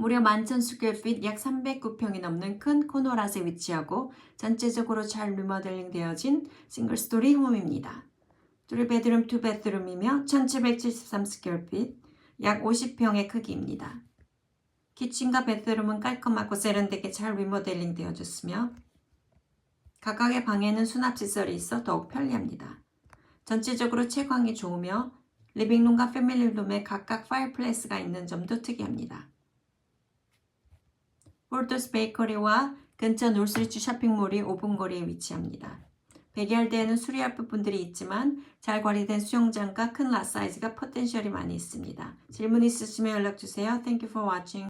무려 11,000스퀘어핏 약 309평이 넘는 큰 코너랏에 위치하고 전체적으로 잘 리모델링 되어진 싱글스토리 홈입니다. 3베드룸 2베드룸이며 1,773스퀘어핏 약 50평의 크기입니다. 키친과 베드룸은 깔끔하고 세련되게 잘 리모델링 되어졌으며 각각의 방에는 수납시설이 있어 더욱 편리합니다. 전체적으로 채광이 좋으며 리빙룸과 패밀리룸에 각각 파이어플레이스가 있는 점도 특이합니다. 폴더스 베이커리와 근처 놀스리츠 쇼핑몰이 5분 거리에 위치합니다. 백야드에는 수리할 부분들이 있지만 잘 관리된 수영장과 큰 랏 사이즈가 포텐셜이 많이 있습니다. 질문 있으시면 연락주세요. Thank you for watching.